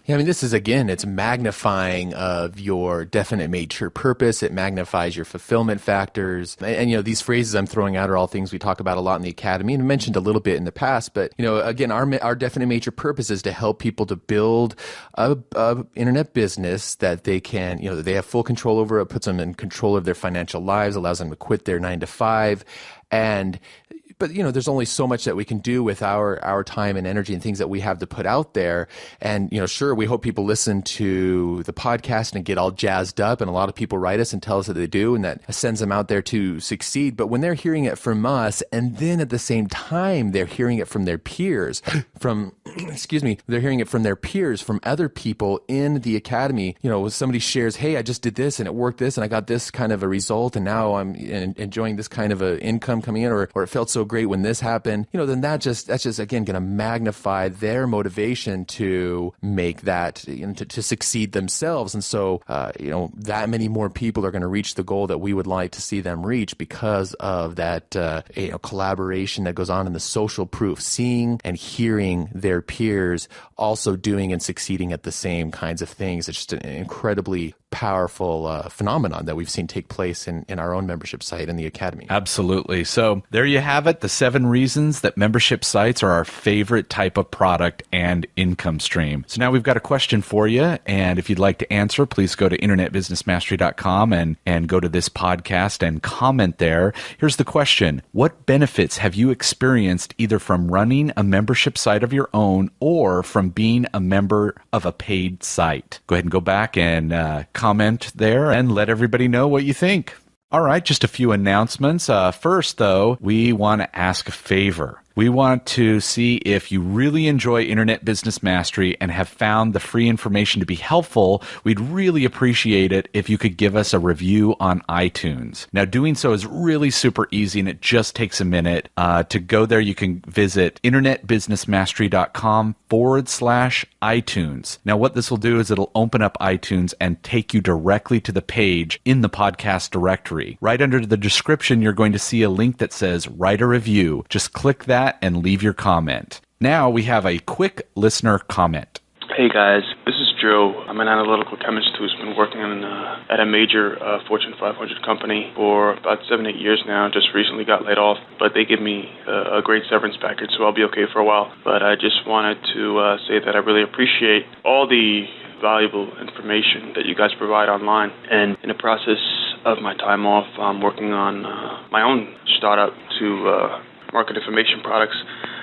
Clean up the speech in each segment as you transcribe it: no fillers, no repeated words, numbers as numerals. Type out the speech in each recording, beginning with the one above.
Yeah, I mean, this is, again, it's magnifying of your definite major purpose. It magnifies your fulfillment factors. And these phrases I'm throwing out are all things we talk about a lot in the Academy and mentioned a little bit in the past. But, again, our definite major purpose is to help people to build a internet business that they can, that they have full control over. It puts them in control of their financial lives, allows them to quit their 9 to 5. But there's only so much that we can do with our time and energy and things that we have to put out there. And, sure, we hope people listen to the podcast and get all jazzed up. And a lot of people write us and tell us that they do, and that sends them out there to succeed. But when they're hearing it from us, and then at the same time, they're hearing it from their peers, they're hearing it from their peers, from other people in the Academy. Somebody shares, hey, I just did this and it worked this and I got this kind of a result and now I'm enjoying this kind of a income coming in, or it felt so great when this happened, then that's just again going to magnify their motivation to make that, to succeed themselves. And so, that many more people are going to reach the goal that we would like to see them reach because of that, collaboration that goes on in the social proof, seeing and hearing their peers also doing and succeeding at the same kinds of things. It's just an incredibly powerful phenomenon that we've seen take place in our own membership site in the Academy. Absolutely. So there you have it, the 7 reasons that membership sites are our favorite type of product and income stream. So now we've got a question for you, and if you'd like to answer, please go to internetbusinessmastery.com and go to this podcast and comment there. Here's the question. What benefits have you experienced either from running a membership site of your own or from being a member of a paid site? Go ahead and go back and comment there and let everybody know what you think. All right, just a few announcements. First, though, we want to ask a favor. We want to see if you really enjoy Internet Business Mastery and have found the free information to be helpful. We'd really appreciate it if you could give us a review on iTunes. Now, doing so is really super easy, and it just takes a minute. To go there, you can visit internetbusinessmastery.com/iTunes. Now, what this will do is it'll open up iTunes and take you directly to the page in the podcast directory. Right under the description, you're going to see a link that says Write a Review. Just click that and leave your comment. Now we have a quick listener comment. Hey guys, this is Joe. I'm an analytical chemist who's been working at a major Fortune 500 company for about 7-8 years now. Just recently got laid off, but they give me a great severance package, so I'll be okay for a while. But I just wanted to say that I really appreciate all the valuable information that you guys provide online. And in the process of my time off, I'm working on my own startup to market information products.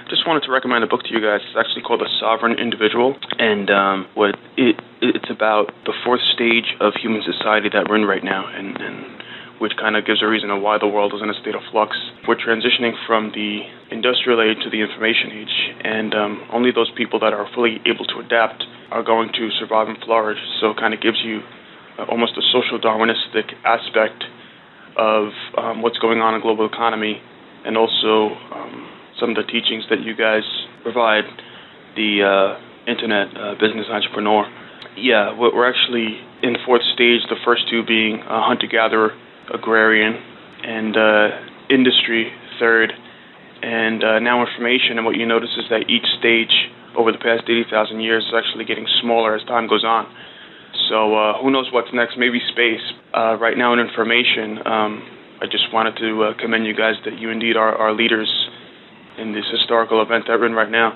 Just wanted to recommend a book to you guys. It's actually called The Sovereign Individual, and it's about the 4th stage of human society that we're in right now, and which kind of gives a reason of why the world is in a state of flux. We're transitioning from the industrial age to the information age, and only those people that are fully able to adapt are going to survive and flourish. So it kind of gives you almost a social Darwinistic aspect of what's going on in the global economy, and also some of the teachings that you guys provide, the internet business entrepreneur. Yeah, we're actually in the 4th stage, the first 2 being hunter-gatherer, agrarian, and industry, 3rd, and now information. And what you notice is that each stage over the past 80,000 years is actually getting smaller as time goes on. So who knows what's next, maybe space. Right now in information, I just wanted to commend you guys that you indeed are leaders in this historical event that we're in right now.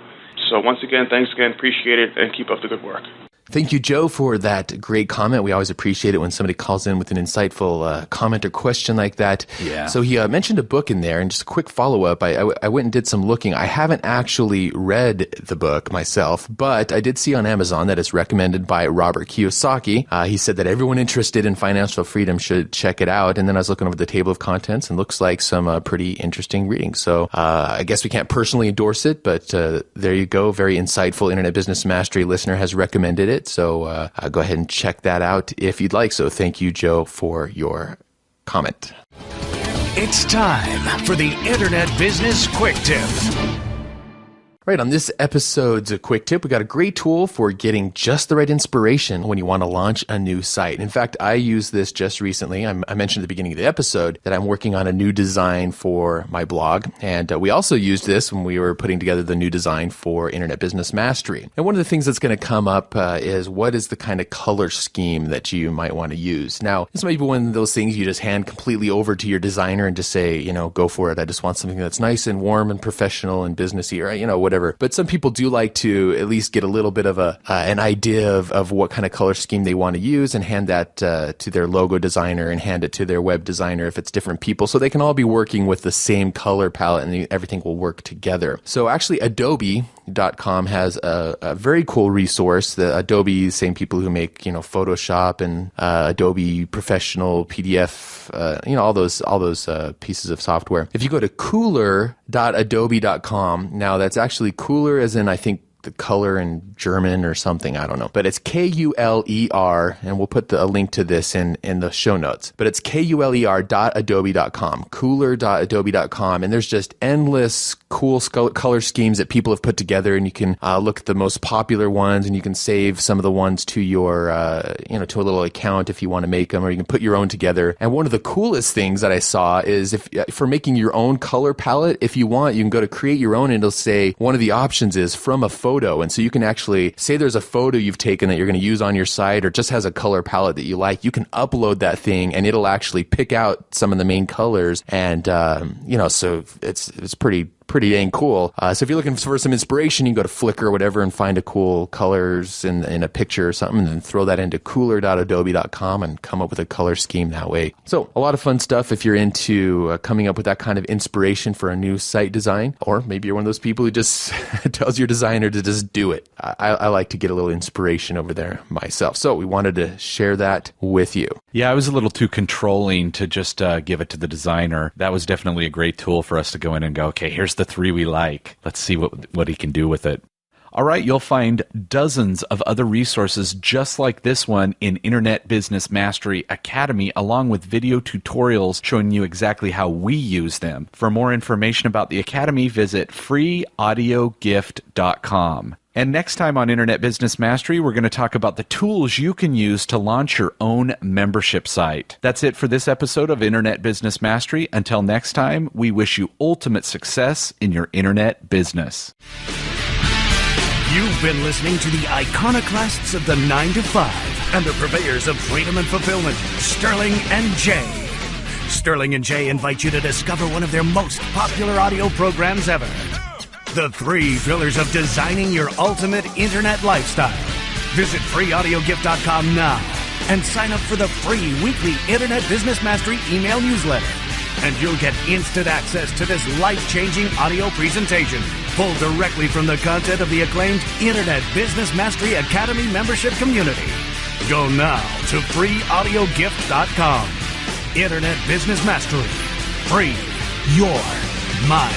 So once again, thanks again, appreciate it, and keep up the good work. Thank you, Joe, for that great comment. We always appreciate it when somebody calls in with an insightful comment or question like that. Yeah. So he mentioned a book in there, and just a quick follow-up. I went and did some looking. I haven't actually read the book myself, but I did see on Amazon that it's recommended by Robert Kiyosaki. He said that everyone interested in financial freedom should check it out. And then I was looking over the table of contents, and looks like some pretty interesting reading. So I guess we can't personally endorse it, but there you go. Very insightful Internet Business Mastery listener has recommended it. So go ahead and check that out if you'd like. So thank you, Joe, for your comment. It's time for the Internet Business Quick Tip. Right, on this episode's a quick tip, we got a great tool for getting just the right inspiration when you want to launch a new site. In fact, I used this just recently. I mentioned at the beginning of the episode that I'm working on a new design for my blog. And we also used this when we were putting together the new design for Internet Business Mastery. And one of the things that's going to come up is what is the kind of color scheme that you might want to use. Now, this might be one of those things you just hand completely over to your designer and just say, go for it. I just want something that's nice and warm and professional and businessy, or, whatever. But some people do like to at least get a little bit of an idea of what kind of color scheme they want to use and hand that to their logo designer and hand it to their web designer if it's different people, so they can all be working with the same color palette and everything will work together. So actually Adobe.com has a very cool resource. The Adobe, same people who make Photoshop and Adobe Professional PDF, all those pieces of software. If you go to cooler.adobe.com, now that's actually cooler as in I think the color in German or something, I don't know. But it's Kuler, and we'll put a link to this in the show notes. But it's kuler.adobe.com, cooler.adobe.com, and there's just endless cool color schemes that people have put together, and you can look at the most popular ones, and you can save some of the ones to your, to a little account if you want to make them, or you can put your own together. And one of the coolest things that I saw is for making your own color palette, if you want, you can go to create your own, and it'll say one of the options is from a photo. And so you can actually say there's a photo you've taken that you're going to use on your site or just has a color palette that you like. You can upload that thing and it'll actually pick out some of the main colors. And, so it's pretty dang cool. So if you're looking for some inspiration, you can go to Flickr or whatever and find a cool colors in a picture or something and then throw that into cooler.adobe.com and come up with a color scheme that way. So a lot of fun stuff if you're into coming up with that kind of inspiration for a new site design, or maybe you're one of those people who just tells your designer to just do it. I like to get a little inspiration over there myself. So we wanted to share that with you. Yeah, I was a little too controlling to just give it to the designer. That was definitely a great tool for us to go in and go, okay, here's the 3 we like. Let's see what he can do with it. All right, you'll find dozens of other resources just like this one in Internet Business Mastery Academy, along with video tutorials showing you exactly how we use them. For more information about the Academy, visit freeaudiogift.com. And next time on Internet Business Mastery, we're going to talk about the tools you can use to launch your own membership site. That's it for this episode of Internet Business Mastery. Until next time, we wish you ultimate success in your internet business. You've been listening to the iconoclasts of the 9 to 5 and the purveyors of freedom and fulfillment, Sterling and Jay. Sterling and Jay invite you to discover one of their most popular audio programs ever. The 3 pillars of designing your ultimate internet lifestyle. Visit freeaudiogift.com now and sign up for the free weekly Internet Business Mastery email newsletter. And you'll get instant access to this life-changing audio presentation pulled directly from the content of the acclaimed Internet Business Mastery Academy membership community. Go now to freeaudiogift.com. Internet Business Mastery. Free your mind.